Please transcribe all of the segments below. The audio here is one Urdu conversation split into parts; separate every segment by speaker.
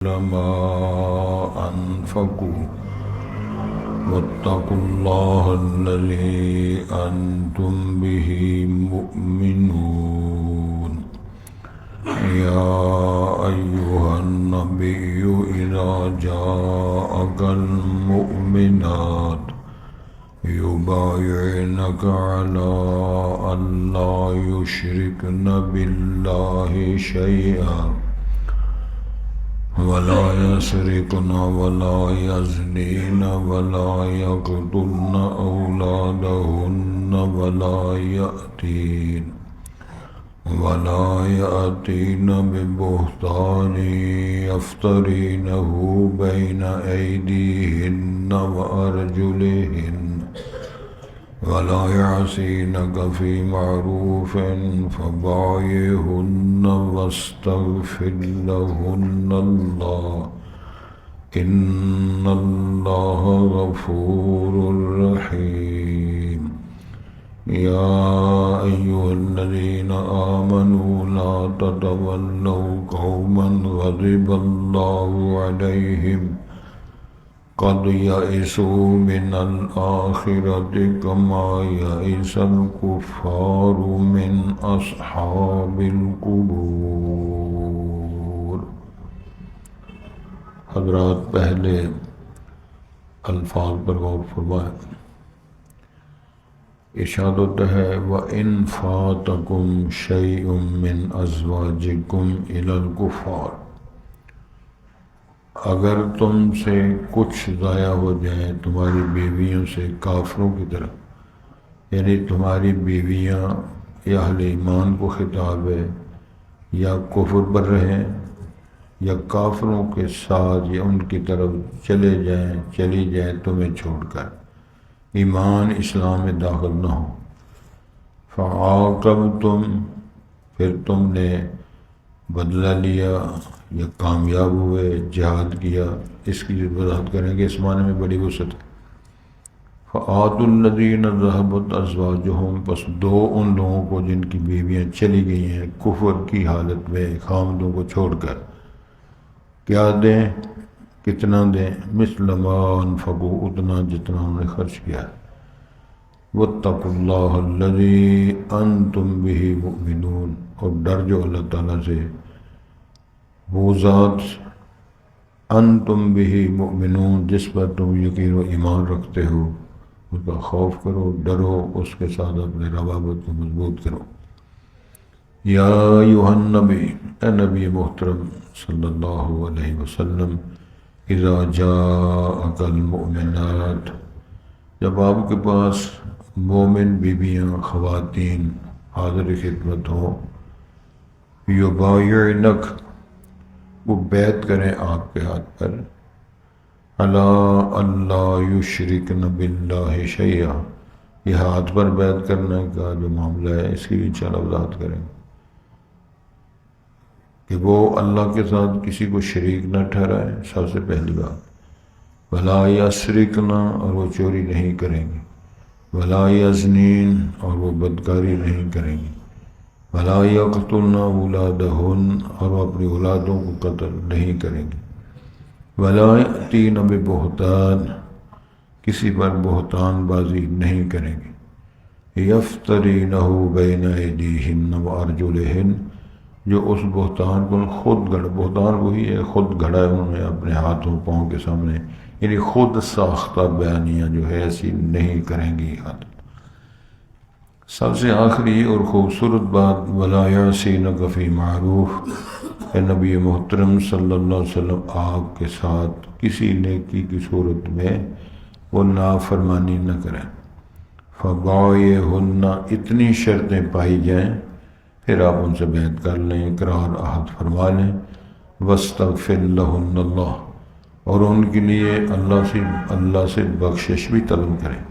Speaker 1: ما أنفقوا واتقوا الله الذي أنتم به مؤمنون يا أيها النبي إذا جاءك المؤمنات يبايعنك على أن لا يشركن بالله شيئا ولا يسرقن ولا يزنين ولا يقتلن أولادهن ولا يأتين ببهتان يفترينه بين أيديهن وأرجلهن ولا يعصينك في معروف فبايعهن واستغفر لهن الله إن الله غفور رحيم يا أيها الذين آمنوا لا تتولوا قوما غضب الله عليهم قد يئسوا من الآخرة كما يئس الكفار من أصحاب القبور۔ حضرات پہلے الفاظ پر غور فرمائیں۔ ارشاد ہوتا ہے وَإِنْ فَاتَكُمْ شَيْءٌ مِّنْ أَزْوَاجِكُمْ إِلَى الْكُفَّارِ، اگر تم سے کچھ ضائع ہو جائیں تمہاری بیویوں سے کافروں کی طرف، یعنی تمہاری بیویاں یا اہل ایمان کو خطاب ہے، یا کفر پر رہیں یا کافروں کے ساتھ یا ان کی طرف چلی جائیں تمہیں چھوڑ کر، ایمان اسلام میں داخل نہ ہو، فعاقبتم، پھر تم نے بدلہ لیا یا کامیاب ہوئے، جہاد کیا، اس کی وضاحت کریں گے، اس معنی میں بڑی وسعت ہے۔ فآتوا الذین ذہبت ازواجہم، پس دو ان لوگوں کو جن کی بیویاں چلی گئی ہیں کفر کی حالت میں خامدوں کو چھوڑ کر، کیا دیں، کتنا دیں، مثل ما انفقوا، اتنا جتنا انہوں نے خرچ کیا ہے، واتقوا اللہ الذی انتم بہ مؤمنون، اور ڈر جو اللہ تعالیٰ سے وہ ذات انتم بہ مؤمنون جس پر تم یقین و ایمان رکھتے ہو، اس کا خوف کرو، ڈرو، اس کے ساتھ اپنے روابط کو مضبوط کرو۔ یا ایھا النبی، اے نبی محترم صلی اللہ علیہ وسلم، اذا جاءک المؤمنات، جب آپ کے پاس مومن بیویاں، خواتین حاضر خدمت ہوں، یبایعنک، وہ بیعت کریں آپ کے ہاتھ پر، علی اللہ یشرکن باللہ شیئا، یہ ہاتھ پر بیعت کرنے کا جو معاملہ ہے اس کی انشاءاللہ وضاحت کریں گے کہ وہ اللہ کے ساتھ کسی کو شریک نہ ٹھہرائیں، سب سے پہلی بات، ولا یسرقن، اور وہ چوری نہیں کریں گی، ولا یزنین، اور وہ بدکاری نہیں کریں گی، ولا یقتلن اولادہن، اور وہ اپنی اولادوں کو قتل نہیں کریں گی، ولا یأتین ببہتان، کسی پر بہتان بازی نہیں کریں گی، یفترینہ بین ایدیہن وارجلہن، جو اس بہتان کو بہتان وہی ہے، خود گھڑا ہے انہوں نے اپنے ہاتھوں پاؤں کے سامنے، یعنی خود ساختہ بیانیاں جو ہے ایسی نہیں کریں گی۔ سب سے آخری اور خوبصورت بات، ولا یعصینک فی معروف، اے نبی محترم صلی اللہ علیہ وسلم، آپ کے ساتھ کسی نیکی کی صورت میں وہ نافرمانی نہ کریں، فبایعہن، اتنی شرطیں پائی جائیں، پھر آپ ان سے بیعت کر لیں، اقرار عہد فرما لیں، واستغفر لہن اللہ، اور ان کے لیے اللہ سے بخشش بھی طلب کریں،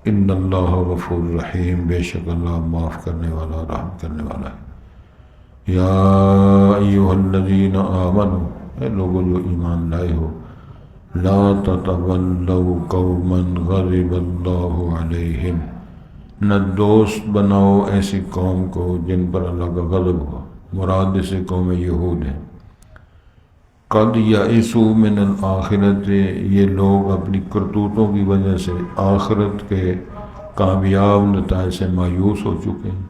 Speaker 1: ان اللہ غفور رحیم، بے شک اللہ معاف کرنے والا، رحم کرنے والا ہے۔ یا ایھا الذین آمنوا، اے لوگوں جو ایمان لائے ہو، لا تتولوا قوما غضب اللہ علیہم، نہ دوست بناؤ ایسی قوم کو جن پر اللہ کا غضب ہوا، مراد سے قوم یہود ہے۔ قد یئسوا من الآخرت، یہ لوگ اپنی کرتوتوں کی وجہ سے آخرت کے کامیاب نتائج سے مایوس ہو چکے ہیں۔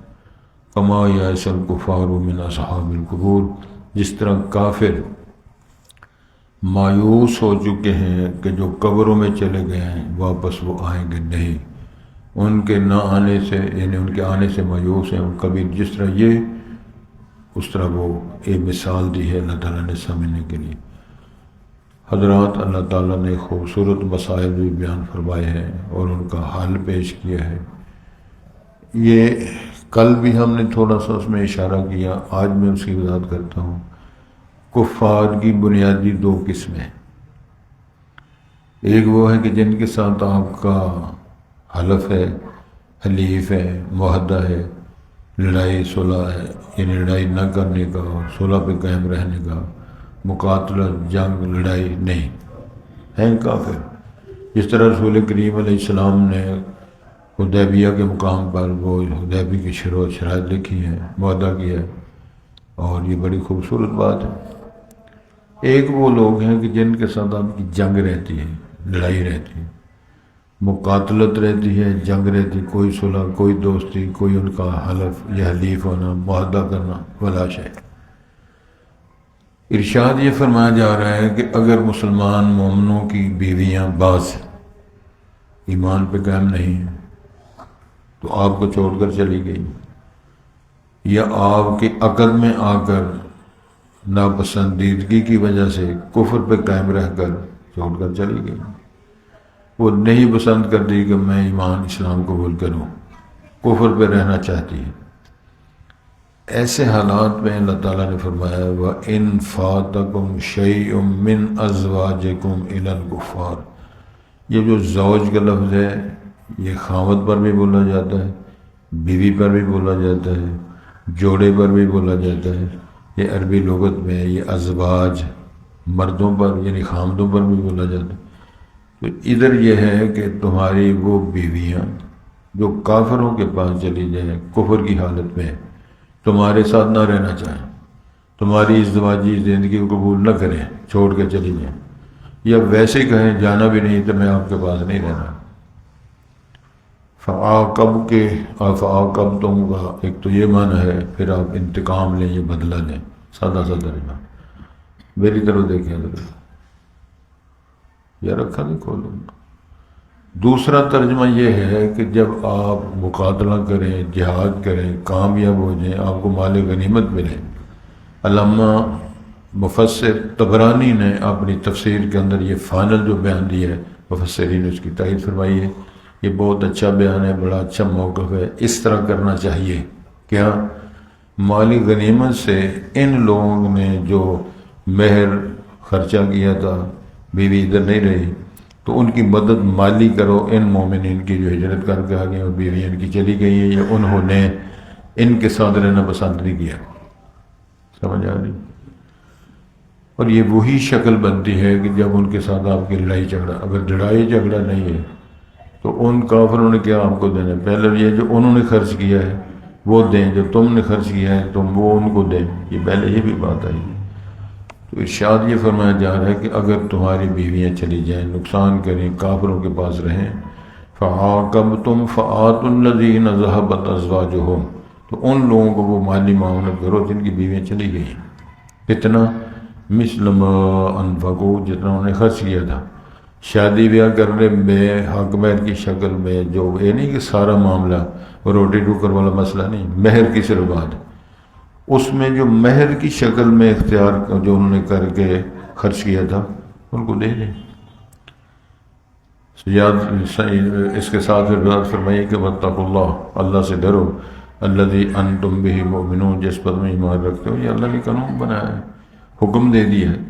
Speaker 1: کما یئس الکفار من اصحاب القبور، جس طرح کافر مایوس ہو چکے ہیں کہ جو قبروں میں چلے گئے ہیں واپس وہ آئیں گے نہیں، ان کے نہ آنے سے، یعنی ان کے آنے سے مایوس ہیں کبھی، جس طرح یہ اس طرح وہ ایک مثال دی ہے اللہ تعالیٰ نے سمجھنے کے لیے۔ حضرات، اللہ تعالیٰ نے خوبصورت مسائل بھی بیان فرمائے ہیں اور ان کا حل پیش کیا ہے۔ یہ کل بھی ہم نے تھوڑا سا اس میں اشارہ کیا، آج میں اس کی وضاحت کرتا ہوں۔ کفار کی بنیادی دو قسمیں، ایک وہ ہے کہ جن کے ساتھ آپ کا حلف ہے، حلیف ہے، معاہدہ ہے، لڑائی صلح ہے، یعنی لڑائی نہ کرنے کا اور صلح پہ قائم رہنے کا، مقاتلہ جنگ لڑائی نہیں، ہیں کافر۔ جس طرح رسول کریم علیہ السلام نے حدیبیہ کے مقام پر وہ حدیبیہ کی شرائط لکھی ہے، معاہدہ کیا ہے، اور یہ بڑی خوبصورت بات ہے۔ ایک وہ لوگ ہیں کہ جن کے ساتھ آپ کی جنگ رہتی ہے، لڑائی رہتی ہے، مقاتلت رہتی ہے، جنگ رہتی، کوئی صلح، کوئی دوستی، کوئی ان کا حلف یا حلیف ہونا، معاہدہ کرنا، ولا شے۔ ارشاد یہ فرمایا جا رہا ہے کہ اگر مسلمان مومنوں کی بیویاں بعض ایمان پہ قائم نہیں ہیں تو آپ کو چھوڑ کر چلی گئی، یا آپ کے عقد میں آ کر ناپسندیدگی کی وجہ سے کفر پہ قائم رہ کر چھوڑ کر چلی گئی، وہ نہیں پسند کرتی کہ میں ایمان اسلام قبول کروں، کفر پہ رہنا چاہتی ہے، ایسے حالات میں اللہ تعالیٰ نے فرمایا وَإِن فَاتَكُمْ شَيْءٌ مِّنْ أَزْوَاجِكُمْ إِلَى الْكُفَّارِ، یہ جو زوج کا لفظ ہے یہ خاوند پر بھی بولا جاتا ہے، بیوی پر بھی بولا جاتا ہے، جوڑے پر بھی بولا جاتا ہے، یہ عربی لغت میں یہ ازواج مردوں پر یعنی خامدوں پر بھی بولا جاتا ہے۔ تو ادھر یہ ہے کہ تمہاری وہ بیویاں جو کافروں کے پاس چلی جائیں، کفر کی حالت میں تمہارے ساتھ نہ رہنا چاہیں، تمہاری ازدواجی زندگی کو قبول نہ کریں، چھوڑ کے چلی جائیں، یا ویسے کہیں جانا بھی نہیں تو میں آپ کے پاس نہیں رہنا۔ فعاقب تم کا ایک تو یہ معنی ہے، پھر آپ انتقام لیں یا بدلہ لیں، سادہ سا ترجمہ۔ میری طرف دیکھیں ذرا، یا رکھا نہیں کھولوں۔ دوسرا ترجمہ یہ ہے کہ جب آپ مقاتلہ کریں، جہاد کریں، کامیاب ہو جائیں، آپ کو مال غنیمت ملے۔ علامہ مفسر طبرانی نے اپنی تفسیر کے اندر یہ فائنل جو بیان دیا ہے، مفسرین نے اس کی تائید فرمائی ہے، یہ بہت اچھا بیان ہے، بڑا اچھا موقف ہے، اس طرح کرنا چاہیے۔ کیا؟ مالی غنیمت سے ان لوگوں نے جو مہر خرچہ کیا تھا، بیوی ادھر نہیں رہی، تو ان کی مدد مالی کرو، ان مومنین کی جو ہجرت کر کے آگئے اور بیوی ان کی چلی گئی ہے، یا انہوں نے ان کے ساتھ رہنا پسند نہیں کیا۔ سمجھ آ رہی؟ اور یہ وہی شکل بنتی ہے کہ جب ان کے ساتھ آپ کی لڑائی جھگڑا، اگر لڑائی جھگڑا نہیں ہے تو ان کافروں نے کیا آپ کو دینا؟ پہلے یہ جو انہوں نے خرچ کیا ہے وہ دیں، جو تم نے خرچ کیا ہے تم وہ ان کو دیں، یہ پہلے یہ بھی بات آئی ہے۔ تو ارشاد یہ فرمایا جا رہا ہے کہ اگر تمہاری بیویاں چلی جائیں، نقصان کریں، کافروں کے پاس رہیں، فَعَاقَبْتُمْ فَآتُوا الَّذِينَ ذَهَبَتْ أَزْوَاجُهُمْ، تو ان لوگوں کو وہ مالی معاونت کرو جن کی بیویاں چلی گئیں، کتنا؟ مثل ما انفقوا، جتنا انہوں نے خرچ کیا تھا۔ شادی بیاہ کرنے میں حق مہر کی شکل میں، جو یہ نہیں کہ سارا معاملہ روٹی ٹوکر والا مسئلہ نہیں، مہر کی صرف بات، اس میں جو مہر کی شکل میں اختیار جو انہوں نے کر کے خرچ کیا تھا ان کو دے دیں۔ اس کے ساتھ بات فرمائیے کہ واتقوا اللہ، اللہ سے ڈرو، الذی انتم بہ مؤمنون، جس پر میں ایمان رکھتے ہو، یہ اللہ نے قانون بنایا ہے، حکم دے دیا ہے۔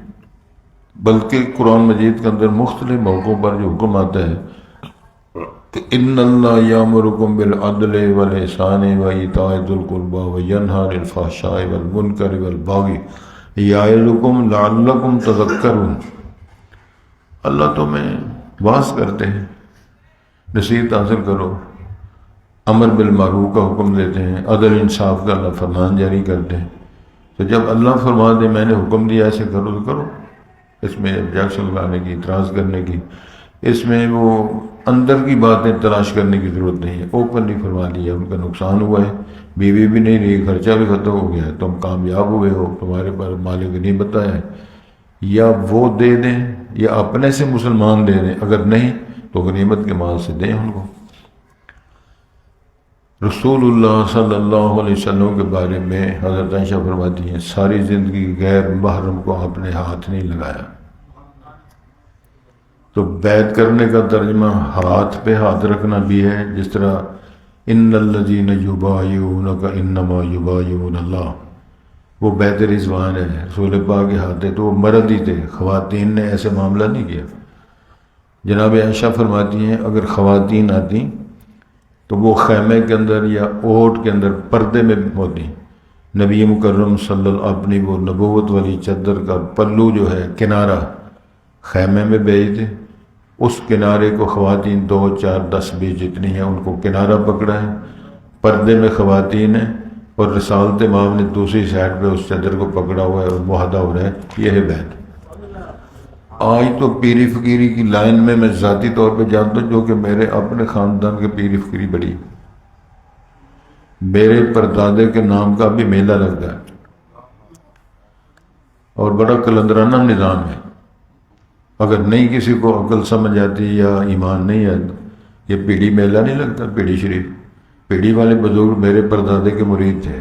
Speaker 1: بلکہ قرآن مجید کے اندر مختلف موقعوں پر جو حکم آتا ہے کہ ان اللہ یامرکم بالعدل والاحسان وایتاء ذی القربی وینہی عن الفحشاء والمنکر والبغی یعظکم لعلکم تذکرون، اللہ تمہیں واعظ کرتے ہیں، نصیحت حاصل کرو، امر بالمعروف کا حکم دیتے ہیں، عدل انصاف کا اللہ فرمان جاری کرتے ہیں۔ تو جب اللہ فرما دے میں نے حکم دیا ایسے کرو تو کرو، اس میں objection لانے کی، اعتراض کرنے کی، اس میں وہ اندر کی باتیں تلاش کرنے کی ضرورت نہیں ہے، اوپنلی فرما دیا ان کا نقصان ہوا ہے، بیوی بھی نہیں رہی، خرچہ بھی ختم ہو گیا ہے، تم کامیاب ہوئے ہو، تمہارے پر مال غنیمت آیا ہے، یا وہ دے دیں یا اپنے سے مسلمان دے دیں، اگر نہیں تو غنیمت کے مال سے دیں ان کو۔ رسول اللہ صلی اللہ علیہ وسلم کے بارے میں حضرت عائشہ فرماتی ہیں ساری زندگی غیر محرم کو آپ نے ہاتھ نہیں لگایا۔ تو بیعت کرنے کا ترجمہ ہاتھ پہ ہاتھ رکھنا بھی ہے، جس طرح ان الذین یبایعونک انما یبایعون اللہ، وہ بیعت رضوان ہے، رسول پاک کے ہاتھ ہے، تو وہ مرد ہی تھے، خواتین نے ایسے معاملہ نہیں کیا۔ جناب عائشہ فرماتی ہیں اگر خواتین آتی تو وہ خیمے کے اندر یا اوٹ کے اندر پردے میں ہوتی، نبی مکرم صلی اللہ اپنی وہ نبوت والی چادر کا پلو جو ہے کنارہ خیمے میں بیچتے، اس کنارے کو خواتین 2 4 10 20 جتنی ہیں ان کو کنارہ پکڑا ہے، پردے میں خواتین ہیں، اور رسالت امام نے دوسری سائڈ پہ اس چادر کو پکڑا ہوا ہے اور معاہدہ ہو رہا ہے، یہ ہے بیعت۔ آج تو پیری فقیری کی لائن میں ذاتی طور پہ جانتا ہوں، جو کہ میرے اپنے خاندان کے پیری فقیری بڑی، میرے پردادے کے نام کا بھی میلہ لگتا ہے اور بڑا کلندرانہ نظام ہے۔ اگر نہیں کسی کو عقل سمجھ آتی یا ایمان نہیں آتا، یہ پیڑھی میلہ نہیں لگتا، پیڑھی شریف، پیڑھی والے بزرگ میرے پردادے کے مرید تھے۔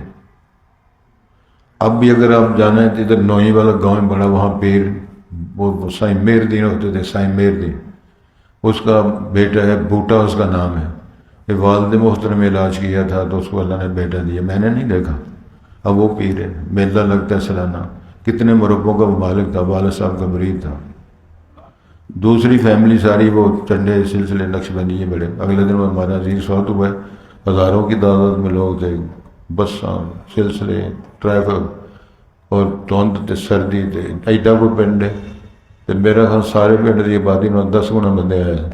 Speaker 1: اب بھی اگر آپ جانا ہے تو ادھر نوئی والا گاؤں ہے بڑا، وہاں پیر وہ سائیں میر دین ہوتے تھے، سائیں میر دین، اس کا بیٹا ہے بوٹا، اس کا نام ہے، یہ والد محترم میں علاج کیا تھا تو اس کو اللہ نے بیٹا دیا، میں نے نہیں دیکھا، اب وہ پیر ہے، میلہ لگتا ہے سالانہ، کتنے مربوں کا وہ مالک تھا، والد صاحب کا مرید تھا۔ دوسری فیملی ساری وہ چنڈے سلسلے نقش بندی ہے بڑے، اگلے دن ہمارا عزیز فوت ہوا ہے، ہزاروں کی تعداد میں لوگ تھے، بساں سلسلے ٹریفک اور دھند تے سردی تے ایڈا کوئی پنڈ ہے، تو میرا خیال سارے پنڈ کی آبادی میں 10 گنا بندے آئے ہیں۔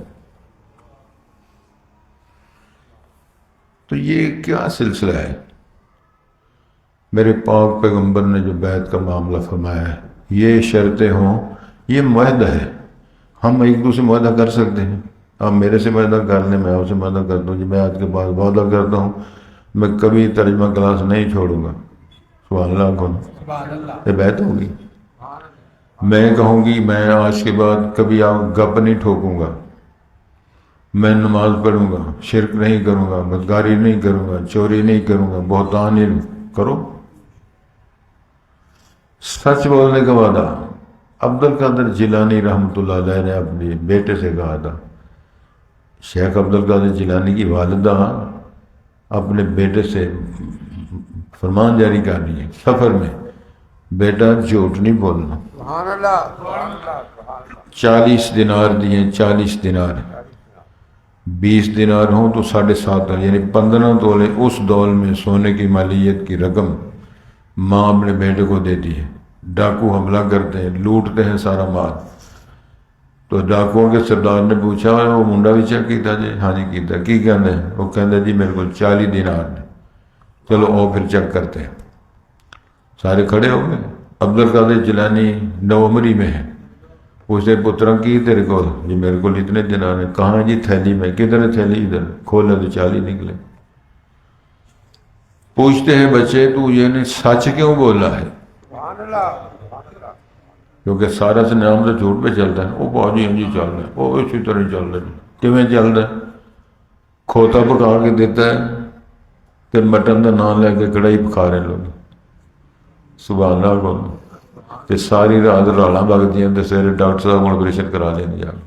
Speaker 1: تو یہ کیا سلسلہ ہے؟ میرے پاک پیغمبر نے جو بیعت کا معاملہ فرمایا ہے، یہ شرطیں ہوں، یہ معاہدہ ہے، ہم ایک دوسرے معاہدہ کر سکتے ہیں، آپ میرے سے معاہدہ کر لیں، میں آپ سے معاہدہ کرتا ہوں، جی میں آج کے بعد وعدہ کرتا ہوں میں کبھی ترجمہ کلاس نہیں چھوڑوں گا، سبحان اللہ کون، یہ بیعت ہوگی۔ میں کہوں گی میں آج کے بعد کبھی آپ گپ نہیں ٹھوکوں گا، میں نماز پڑھوں گا، شرک نہیں کروں گا، بدکاری نہیں کروں گا، چوری نہیں کروں گا، بہتان نہیں کرو، سچ بولنے کا وعدہ۔ عبد القادر جیلانی رحمۃ اللہ علیہ نے اپنے بیٹے سے کہا تھا، شیخ عبد القادر جیلانی کی والدہ اپنے بیٹے سے فرمان جاری کر رہی ہے سفر میں، بیٹا جھوٹ نہیں بولنا، 40 دینار دیے، 40 دینار، 20 دینار ہوں تو 7.5 یعنی 15 تولے اس دور میں سونے کی مالیت کی رقم ماں اپنے بیٹے کو دیتی ہے۔ ڈاکو حملہ کرتے ہیں، لوٹتے ہیں سارا مال، تو ڈاکوؤں کے سردار نے پوچھا وہ منڈا بھی چیک کیتا جی؟ ہاں جی کیتا، کی کہنا ہے؟ وہ کہنا جی میرے کو 40 دینار نے، چلو او پھر چیک کرتے ہیں۔ سارے کھڑے ہو گئے، عبد القادر جیلانی نومری میں ہے، پوچھتے پترا کی تیرے کو؟ جی میرے کو اتنے دینار ہیں۔ کہاں جی؟ تھیلی میں۔ کدھر ہے تھیلی؟ ادھر۔ کھولا تو 40 نکلے۔ پوچھتے ہیں بچے تو یہ نہیں سچ کیوں بولا ہے؟ کیونکہ سارا سے نام تو جھوٹ پہ چلتا ہے، وہ باجی ہم جی چل رہا ہے، وہ اسی طرح چل رہا ہے، کیویں چل رہا ہے؟ کھوتا پکا کے دیتا ہے پھر مٹن کا نام لے کے کڑائی پکا رہے لوگ، سبحان اللہ کو ساری رات رالاں بگدیاں تے سویرے ڈاکٹر صاحب آپریشن کرا لیں جا کے۔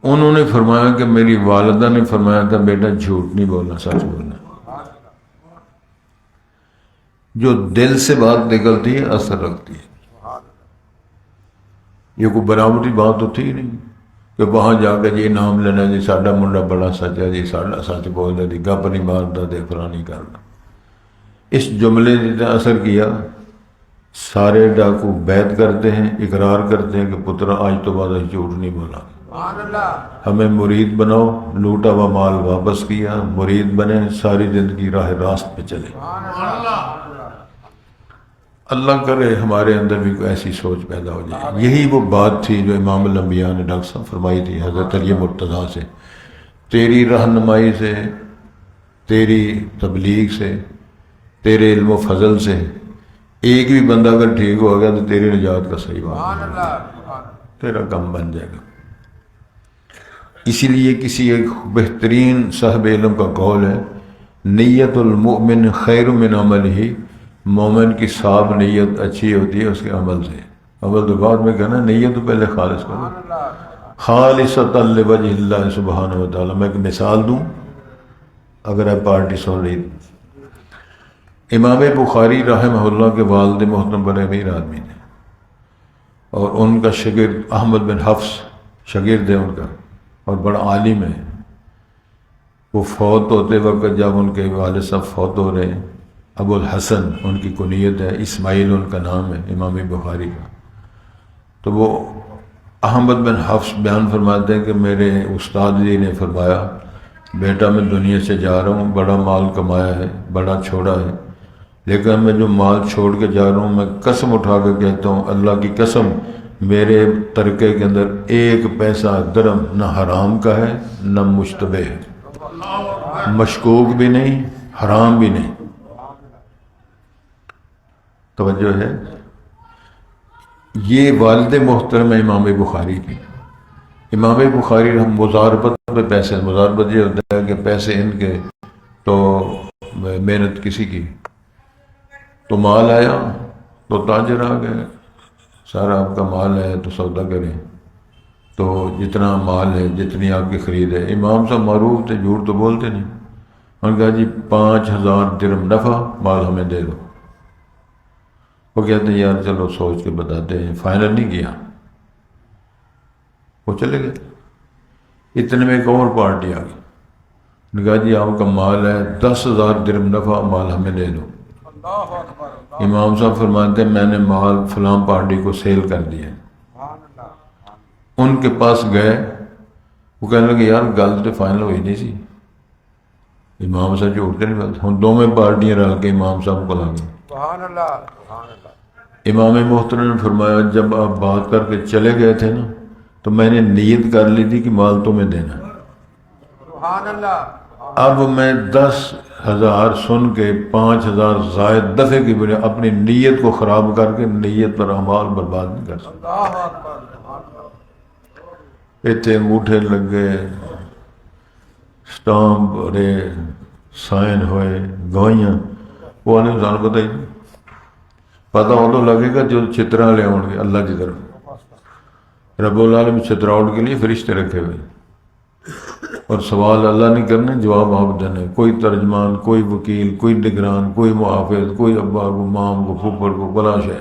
Speaker 1: انہوں نے فرمایا کہ میری والدہ نے فرمایا تھا بیٹا جھوٹ نہیں بولنا، سچ بولنا۔ جو دل سے بات نکلتی ہے اثر رکھتی ہے، یہ کوئی بناوٹی بات تو تھی نہیں کہ وہاں جا کے جی نام لینا جی ساڈا منڈا بڑا سچا جی ساڈا سچ بولتا جی گپ نہیں مارتا دے فلاں نہیں کرنا۔ اس جملے نے اثر کیا، سارے ڈاکو بیعت کرتے ہیں، اقرار کرتے ہیں کہ پترا آج تو بعد جھوٹ نہیں بولا، ہمیں مرید بناؤ، لوٹا ہوا مال واپس کیا، مرید بنے، ساری زندگی راہ راست پہ چلے۔ اللہ کرے ہمارے اندر بھی کوئی ایسی سوچ پیدا ہو جائے۔ یہی وہ بات تھی جو امام الانبیاء نے ڈاکٹر صاحب فرمائی تھی حضرت علی مرتضیٰ سے، تیری رہنمائی سے، تیری تبلیغ سے، تیرے علم و فضل سے ایک بھی بندہ اگر ٹھیک ہو گیا تو تیری نجات کا صحیح بات، تیرا کام بن جائے گا۔ اسی لیے کسی ایک بہترین صاحب علم کا قول ہے، نیت المؤمن خیر من عملہ، مومن کی صاف نیت اچھی ہوتی ہے اس کے عمل سے۔ عمل تو بعد میں کہنا، نیت تو پہلے خالص کرو، خالصۃ لوجہ اللہ سبحانہ و تعالیٰ۔ میں ایک مثال دوں اگر آپ پارٹی سن رہی، امام بخاری رحمہ اللہ کے والد محترم بڑے امیر آدمی تھے، اور ان کا شاگرد احمد بن حفص شاگرد ہے ان کا، اور بڑا عالم ہے۔ وہ فوت ہوتے وقت جب ان کے والد صاحب فوت ہو رہے ہیں، ابو الحسن ان کی کنیت ہے، اسماعیل ان کا نام ہے امام بخاری کا، تو وہ احمد بن حفص بیان فرماتے ہیں کہ میرے استاد جی نے فرمایا، بیٹا میں دنیا سے جا رہا ہوں، بڑا مال کمایا ہے، بڑا چھوڑا ہے، لیکن میں جو مال چھوڑ کے جا رہا ہوں، میں قسم اٹھا کے کہتا ہوں، اللہ کی قسم، میرے ترکے کے اندر ایک پیسہ درم نہ حرام کا ہے نہ مشتبہ ہے، مشکوک بھی نہیں، حرام بھی نہیں۔ توجہ ہے، یہ والد محترم امام بخاری کی۔ امام بخاری ہم مضاربت پہ پیسے، مضاربت یہ ہوتا ہے کہ پیسے ان کے تو محنت کسی کی، تو مال آیا تو تاجر آ گئے، سارا آپ کا مال ہے تو سودا کریں، تو جتنا مال ہے، جتنی آپ کی خرید ہے، امام صاحب معروف تھے، جھوٹ تو بولتے نہیں، انہوں نے کہا جی 5000 درہم نفع، مال ہمیں دے دو۔ وہ کہتے ہیں یار چلو سوچ کے بتاتے ہیں، فائنل نہیں کیا، وہ چلے گئے۔ اتنے میں ایک اور پارٹی آ گئی، انہوں نے کہا جی آپ کا مال ہے 10,000 درہم نفع، مال ہمیں دے دو۔ امام صاحب فرماتے ہیں میں نے مال فلاں پارٹی کو سیل کر دیا۔ ان کے پاس گئے، وہ کہنے لگے یار گل تو فائنل ہوئی نہیں سی، امام صاحب جھوٹتے نہیں بولتے، ہوں دونوں پارٹیاں رل کے امام صاحب کو لا گئی۔ امام محترم نے فرمایا جب آپ بات کر کے چلے گئے تھے نا، تو میں نے نیت کر لی تھی کہ مال تمہیں دینا، اب میں 10,000 سن کے 5,000 زائد دفعے کی بجائے اپنی نیت کو خراب کر کے نیت پر اعمال برباد نہیں کر سکتا۔ اتنے انگوٹھے لگ گئے، سٹامپ رے، سائن ہوئے، گواہیاں، وہ آنے سال پتہ ہی نہیں، پتہ ہو تو لگے گا جو چترا لے آؤ گے اللہ کی طرف۔ رب العالمین چتراؤٹ کے لیے فرشتے رکھے ہوئے، اور سوال اللہ نہیں کرنے، جواب آپ دینے، کوئی ترجمان، کوئی وکیل، کوئی نگران، کوئی محافظ، کوئی ابا کو، مام کو، پھوپھڑ کو، بلا شے،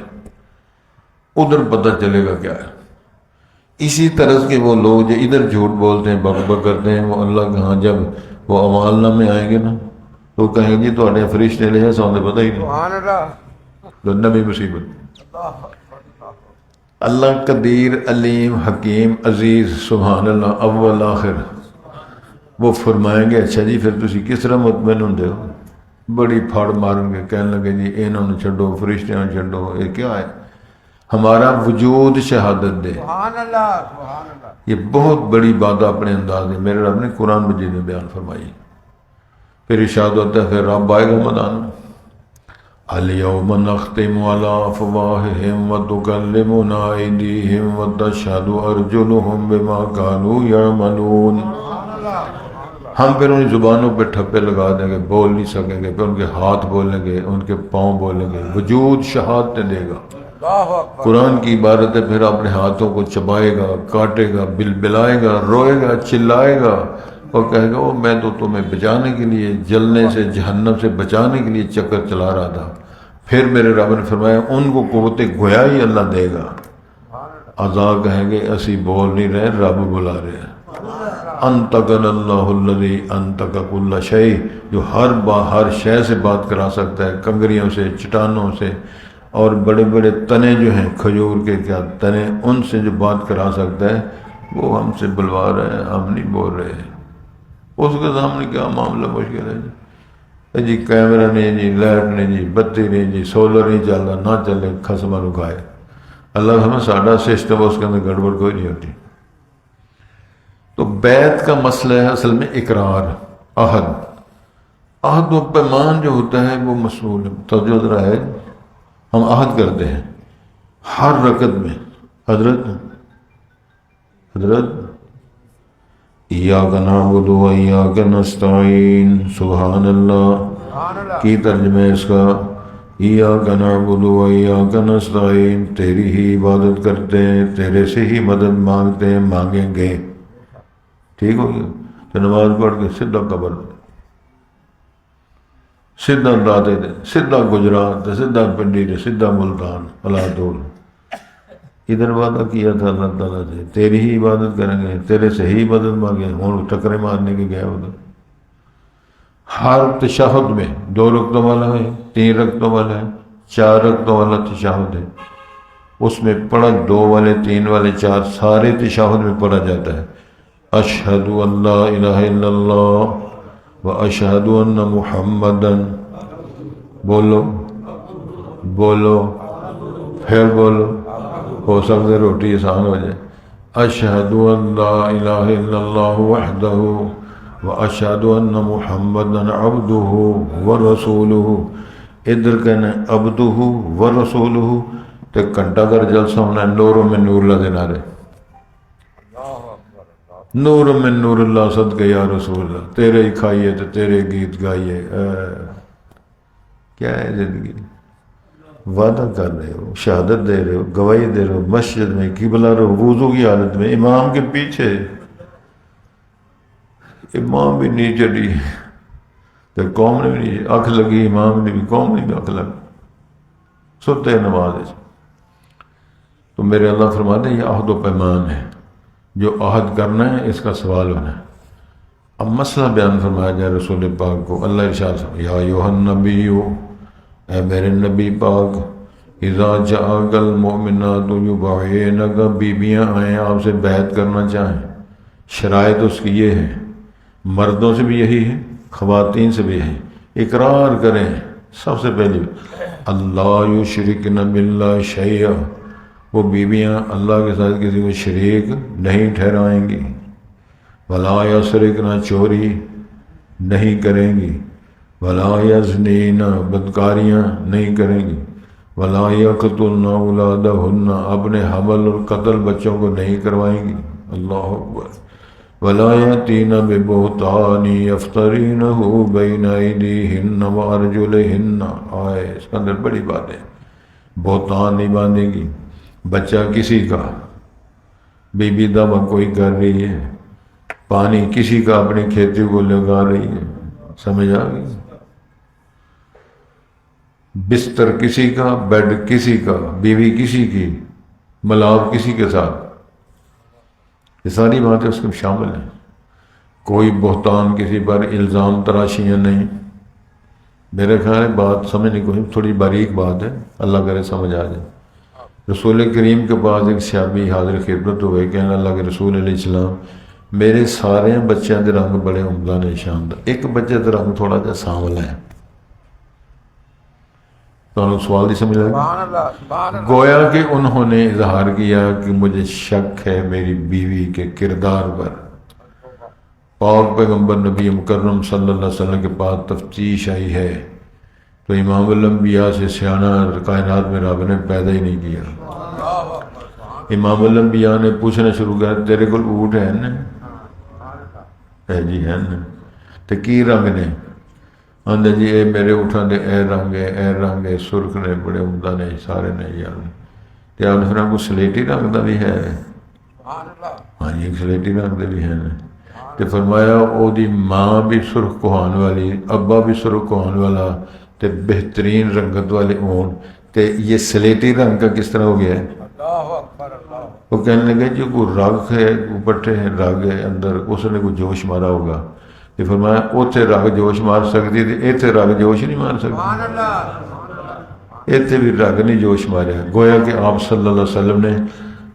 Speaker 1: ادھر پتہ چلے گا کیا ہے۔ اسی طرح کے وہ لوگ جو ادھر جھوٹ بولتے ہیں، بک بک کرتے ہیں، وہ اللہ کے ہاں جب وہ اعمال نامے آئیں گے نا تو کہیں گے تھوڑے فرشتے لے جائے، سونے پتہ ہی نہیں، دنیا بھی مصیبت۔ اللہ قدیر، علیم، حکیم، عزیز، سبحان اللہ، اول آخر، وہ فرمائیں گے اچھا جی پھر تسی کس طرح مطمئن ہوندے ہو؟ بڑی پھاڑ ماریں گے، کہنے لگے جی انہوں نے چھڈو، فرشتوں نے چھڈو، یہ کیا ہے؟ ہمارا وجود شہادت دے۔ یہ بہت بڑی بات اپنے انداز میں میرے رب نے قرآن مجید میں بیان فرمائی۔ پھر ارشاد ہوتا ہے، پھر رب آئے گا میدان میں، الیوم نختم علی افواہہم وتکلمنا ایدیہم وتشہد ارجلہم بما کانوا یعملون۔ ہم پھر ان زبانوں پہ ٹھپے لگا دیں گے، بول نہیں سکیں گے، پھر ان کے ہاتھ بولیں گے، ان کے پاؤں بولیں گے، وجود شہادت دے گا۔ قرآن کی عبارت ہے، پھر اپنے ہاتھوں کو چبائے گا، کاٹے گا، بلبلائے گا، روئے گا، چلائے گا، اور کہے گا وہ میں تو تمہیں بچانے کے لیے، جلنے سے، جہنم سے بچانے کے لیے چکر چلا رہا تھا۔ پھر میرے رب نے فرمایا ان کو قوت گویائی اللہ دے گا، اعضاء کہیں گے اسی بول نہیں رہے، رب بلا رہے ہیں۔ انطقنا اللہ الذی انطق کل شیء، جو ہر شے سے بات کرا سکتا ہے، کنگریوں سے، چٹانوں سے، اور بڑے بڑے تنے جو ہیں کھجور کے کیا تنے، ان سے جو بات کرا سکتا ہے، وہ ہم سے بلوا رہے ہیں، ہم نہیں بول رہے ہیں۔ اس کے سامنے کیا معاملہ مشکل ہے جی؟ جی کیمرہ نہیں جی، لائٹ نہیں جی، بتی نہیں جی، سولر نہیں چل رہا، نہ چلے خسمہ نو کھائے۔ اللہ ہمیں ساڈا سسٹم اس کے اندر گڑبڑ کوئی نہیں ہوتی۔ تو بیعت کا مسئلہ ہے اصل میں اقرار، عہد و پیمان جو ہوتا ہے وہ مسئول ہے۔ توجہ ذرا ہے، ہم عہد کرتے ہیں ہر رکعت میں، حضرت ایاک نعبد و ایاک نستعین، سبحان اللہ کی ترجمہ ہے اس کا، ایاک نعبد و ایاک نستعین، تیری ہی عبادت کرتے ہیں، تیرے سے ہی مدد مانگتے ہیں، مانگیں گے۔ ٹھیک ہو گیا؟ تو نماز پڑھ کے سیدھا قبر، سیدھا دادے دے، سیدھا گجرات، سیدھا پنڈی دے، سیدھا ملتان، اللہ دول۔ ادھر وعدہ کیا تھا اللہ تعالیٰ سے، تیری ہی عبادت کریں گے، تیرے سے ہی مدد مانگیں، ہوں ٹکرے مارنے کے گئے ادھر۔ ہر تشہد میں 2 رکعتوں والا ہے، 3 رکعتوں والا ہے، 4 رکعتوں والا تشہد ہے، اس میں پڑھا 2 والے، 3 والے، 4 سارے تشہد میں پڑھا جاتا ہے، اشہد ان لا الہ الا اللہ و اشہد ان محمدن، بولو پھر بولو، ہو سکتا ہے روٹی آسان ہو جائے، اشہد ان لا الہ الا اللہ وحدہ و اشہد ان محمدن عبدہ و رسولہ۔ ادھر کہنا عبدہ و رسولہ، تو گھنٹہ گھر جلسہ ہونا ہے نور من نور اللہ دے نعرے، نور من نور اللہ صدقہ یا رسول اللہ، تیرے ہی کھائیے تو تیرے گیت گائیے۔ کیا ہے زندگی؟ وعدہ کر رہے ہو، شہادت دے رہے ہو، گواہی دے رہے ہو، مسجد میں قبلہ رہو، وضو کی حالت میں امام کے پیچھے، امام بھی نہیں چڑھی تو قوم نے بھی نہیں، اکھ لگی امام نے بھی، قوم نے بھی اکھ لگ ستے نماز۔ تو میرے اللہ فرماتے ہیں یہ عہد و پیمان ہے، جو عہد کرنا ہے اس کا سوال ہونا ہے۔ اب مسئلہ بیان فرمایا جائے رسول پاک کو، اللہ ارشاد فرمایا یا ایھا النبی، اے میرے نبی پاک، اذا جاءک المؤمنات یبایعنک، بیویاں آئیں آپ سے بیعت کرنا چاہیں، شرائط اس کی یہ ہے، مردوں سے بھی یہی ہے، خواتین سے بھی یہی، اقرار کریں سب سے پہلے اللہ یشرکن باللہ شیئا، وہ بیویاں اللہ کے ساتھ کسی کو شریک نہیں ٹھہرائیں گی، ولا یسرقن، چوری نہیں کریں گی، ولا یزنین، بدکاریاں نہیں کریں گی، ولا یقتلن اولادہن، اپنے حمل اور قتل بچوں کو نہیں کروائیں گی، اللہ اکبر، ولا یاتین ببہتان یفترینہ بین ایدیہن وارجلہن، آئے اس کے اندر بڑی بات ہے، بہتان نہیں باندھے گی، بچہ کسی کا، بی بی دعویٰ کوئی کر رہی ہے، پانی کسی کا اپنی کھیتی کو لگا رہی ہے، سمجھ آ گئی، بستر کسی کا، بیڈ کسی کا، بیوی کسی کی، ملاپ کسی کے ساتھ، یہ ساری باتیں اس میں شامل ہیں۔ کوئی بہتان کسی پر الزام تراشیاں نہیں، میرے خیال ہے بات سمجھنے کو تھوڑی باریک بات ہے، اللہ کرے سمجھ آ جائے۔ رسول کریم کے پاس ایک صحابی حاضر خدمت ہوئے، کہنے اللہ کے رسول علیہ السلام، میرے سارے بچوں کے رنگ بڑے عمدہ نے، شاندار، ایک بچے کا رنگ تھوڑا جا سانولا ہے، تو سوال نہیں سمجھ لگا، گویا کہ انہوں نے اظہار کیا کہ مجھے شک ہے میری بیوی کے کردار پر۔ پاک پیغمبر نبی مکرم صلی اللہ علیہ وسلم کے پاس تفتیش آئی ہے تو امام الانبیاء سے سیانہ کائنات میں رب نے پیدا ہی نہیں کیا۔ امام الانبیاء نے پوچھنا شروع کیا، تیرے کو اونٹ ہے نا؟ اے جی ہے نا، تو کی رنگ نے؟ آندے جی اے میرے اٹھاں دے اے رنگ ہے، سرخ نے، بڑے عمدہ نے، سارے نے یار، تے آپ نے فرمایا کو سلیٹی رنگ دا بھی ہے؟ ہاں جی سلیٹی رنگ دے بھی ہیں، تے فرمایا او دی ماں بھی سرخ کوہان والی، ابا بھی سرخ کوہان والا، تے بہترین رنگت والے اون، تے یہ سلیٹی رنگ کا کس طرح ہو گیا ہے؟ وہ کہنے لگے جو کوئی رگ ہے، پٹھے ہیں رگ ہے اندر، اس نے کوئی جوش مارا ہوگا، تے فرمایا اوتھے رگ جوش مار سکتی تے ایتھے رگ جوش نہیں مار سکتی، ایتھے بھی رگ نہیں جوش ماریا، گویا کہ آپ صلی اللہ علیہ وسلم نے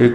Speaker 1: 1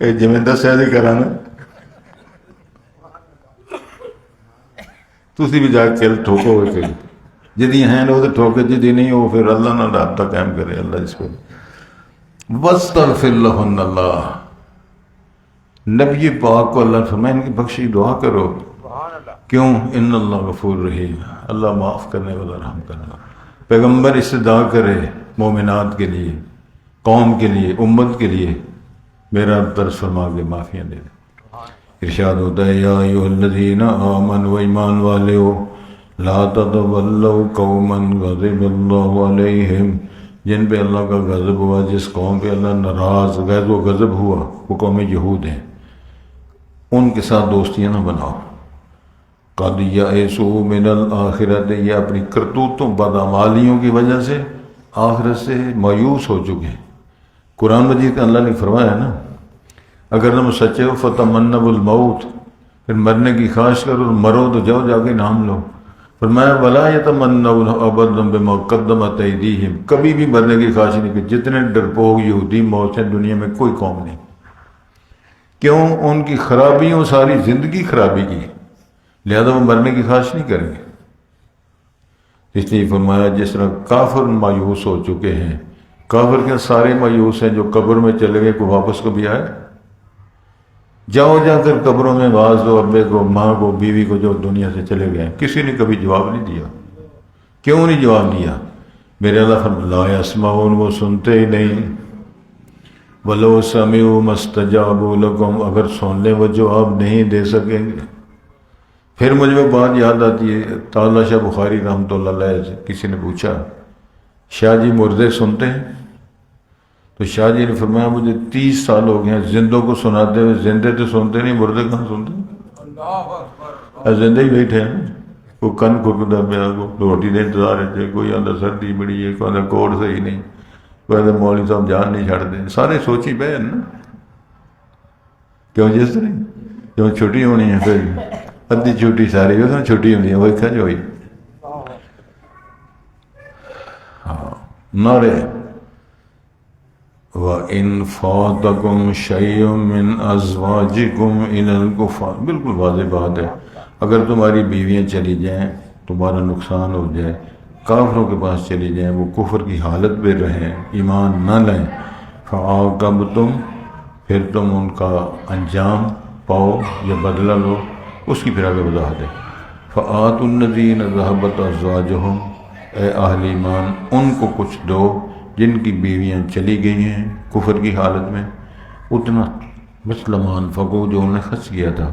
Speaker 1: ਜਿਵੇਂ ਦੱਸਿਆ ਸੀ ਕਰਾਂ ਨਾ, ਤੁਸੀਂ ਵੀ ਜਾ ਕੇ ਠੋਕੋ ਫਿਰ, ਜਿਹਦੀ ਹੈ ਉਹ ਤਾਂ ਠੋਕੇ, ਜਿਹਦੀ نہیں وہ پھر اللہ نہ رابطہ قائم کرے اللہ اس کو. وَاسْتَغْفِرْ لَهُنَّ اللَّهُ، نبی پاک کو اللہ نے فرمایا ان کی بخشی دعا کرو. کیوں؟ ان اللہ غفور رحیم، اللہ معاف کرنے والا رحم کرنے والا. پیغمبر اس سے دعا کرے مومنات کے لیے، قوم کے لیے، امت کے لیے، میرا ترس فرما کے معافیاں دے دے. ارشاد ہوتا ہے یا ایھا الذین آمنوا، ایمان والے ہو، لا تتولوا قوما غضب اللہ علیہم، جن پہ اللہ کا غضب ہوا، جس قوم پہ اللہ ناراض غیظ و غضب ہوا، وہ قوم یہود ہیں، ان کے ساتھ دوستیاں نہ بناؤ. قد یئسوا من الآخرۃ، یہ اپنی کرتوتوں بدعمالیوں کی وجہ سے آخرت سے مایوس ہو چکے ہیں. قرآن مجید کا اللہ نے فرمایا ہے نا، اگر تم سچے ہو فتمنوا الموت، پھر مرنے کی خواہش کرو، مرو تو جاؤ جا کے نام لو. فرمایا ولا یتمنون ابدا بما قدمت ایدیہم، کبھی بھی مرنے کی خواہش نہیں کی. جتنے ڈرپوک یہودی موت ہیں دنیا میں کوئی قوم نہیں. کیوں؟ ان کی خرابیوں ساری زندگی خرابی کی، لہذا وہ مرنے کی خواہش نہیں کریں گے. اس لیے فرمایا جس طرح کافر مایوس ہو چکے ہیں، کافر کے سارے مایوس ہیں جو قبر میں چلے گئے، کوئی واپس کبھی آئے؟ جاؤ جا کر قبروں میں آواز دو ابے کو، ماں کو، بیوی کو جو دنیا سے چلے گئے. کسی نے کبھی جواب نہیں دیا. کیوں نہیں جواب دیا؟ میرے اللہ فرمایا لا یسمعون، وہ سنتے ہی نہیں. ولو سمعوا ما استجابوا لکم، اگر سن لیں وہ جواب نہیں دے سکیں گے. پھر مجھے وہ بات یاد آتی ہے، تعالیٰ شاہ بخاری رحمۃ اللہ علیہ سے کسی نے پوچھا شاہ جی مردے سنتے ہیں؟ تو شاہ جی نے فرمایا مجھے 30 سال ہو گئے ہیں زندوں کو سناتے ہوئے، زندے تو سنتے نہیں، مردے کہاں سنتے؟ زندے ہی بیٹھے ہیں، کوئی کن کھرکتا پیا، کوئی روٹی کا انتظار ہے، کوئی آدھا سردی بڑی ہے، کوئی آدھا کوڑ صحیح نہیں، کوئی آدھا مولوی صاحب جان نہیں چھڑتے. سارے سوچی پہ نا، کیوں جس طرح جو چھٹی ہونی ہے پھر ادھی چھٹی ساری چھٹی ہونی ہے وہ کھج ہوئی. ہاں نعرے وَإِن فَاتَكُمْ شَيْءٌ مِّنْ أَزْوَاجِكُمْ إِلَى الْكُفَّارِ، بالکل واضح بات ہے. اگر تمہاری بیویاں چلی جائیں، تمہارا نقصان ہو جائے، کافروں کے پاس چلی جائیں، وہ کفر کی حالت پہ رہیں، ایمان نہ لیں، فَعَاقَبْتُمْ، پھر تم ان کا انجام پاؤ یا بدلہ لو، اس کی پھر آگے وضاحت ہے. فَآتُوا الَّذِينَ ذَهَبَتْ أَزْوَاجُهُمْ، اے اہل ایمان ان کو کچھ دو جن کی بیویاں چلی گئی ہیں کفر کی حالت میں، اتنا مسلمان فقو جو انہیں خرچ کیا تھا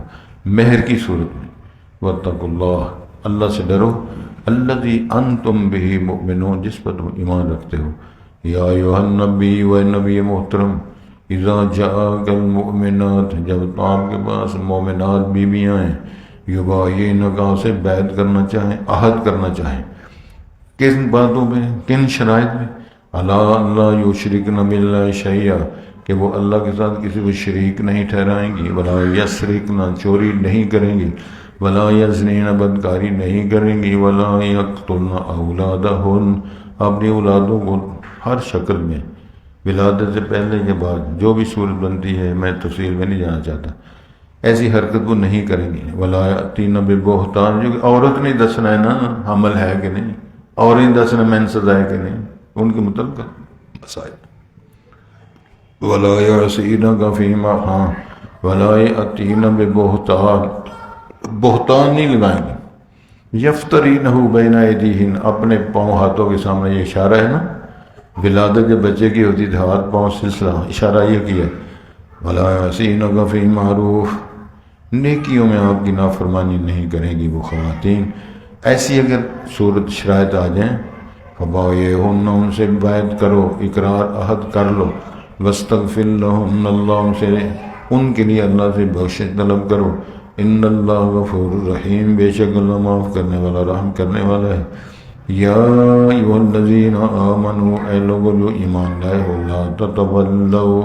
Speaker 1: مہر کی صورت میں. وَاتَّقُوا اللَّهَ، اللہ سے ڈرو، الَّذِي أَنْتُمْ بِهِ مُؤْمِنُونَ، جس پر تم ایمان رکھتے ہو. یا ایھا النبی، و نبی محترم، اذا جاءک المؤمنات، جب آپ کے پاس مومنات بیویاں ہیں، یبایعنک، سے بیعت کرنا چاہیں، عہد کرنا چاہیں. کن باتوں پہ، کن شرائط میں؟ اللہ اللہ یشرکن باللہ شیئا، کہ وہ اللہ کے ساتھ کسی کو شریک نہیں ٹھہرائیں گی. ولا یسرقن، چوری نہیں کریں گی. ولا یزنین، بدکاری نہیں کریں گی. ولا یقتلن اولادہن، اپنی اولادوں کو ہر شکل میں، ولادت سے پہلے کے بعد جو بھی صورت بنتی ہے، میں تفصیل میں نہیں جانا چاہتا، ایسی حرکت وہ نہیں کریں گی. ولا یاتین ببہتان، جو کہ عورت نہیں دسنا ہے نا حمل ہے کہ نہیں، اور نہیں دسنا مینسز ہے کہ نہیں، ان کے متعلق مسائل. ولا یعصینک فی ہاں ولا یاتین ببہتان، بہتان نہیں لگائیں گے. یفترینہ بین ایدیہن، اپنے پاؤں ہاتھوں کے سامنے، یہ اشارہ ہے نا، ولادت جب بچے کی ہوتی تھی ہاتھ پاؤں سلسلہ، اشارہ یہ کیا. ولا یعصینک فی معروف، نیکیوں میں آپ کی نافرمانی نہیں کریں گی وہ خواتین. ایسی اگر صورت شرائط آ جائیں، فبایعہن، ان سے بیعت کرو، اقرار عہد کر لو. واستغفر لہن اللہ، ان کے لیے اللہ سے بخشش طلب کرو. ان اللہ غفور الرحیم، بے شک اللہ معاف کرنے والا رحم کرنے والا ہے. یا ایھا الذین آمنوا، اے لوگو جو ایمان لائے ہو، لا تتولوا،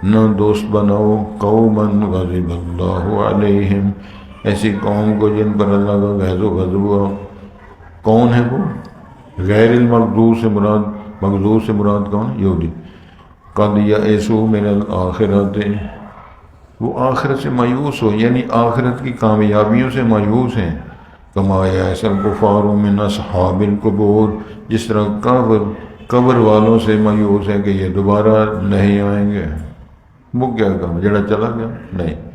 Speaker 1: نہ دوست بناؤ، قوما غضب اللہ علیہم، ایسی قوم کو جن پر اللہ کا غیظ و غضب ہوا. کون ہے وہ؟ غیر المغضوب سے مراد، مغضوب سے مراد کون؟ یہودی. قد یئسوا من الآخرۃ، وہ آخرت سے مایوس ہو، یعنی آخرت کی کامیابیوں سے مایوس ہیں۔ کما یأس الکفار من اصحاب القبور، جس طرح قبر والوں سے مایوس ہیں کہ یہ دوبارہ نہیں آئیں گے۔ وہ کیا کام، جڑا چلا گیا نہیں۔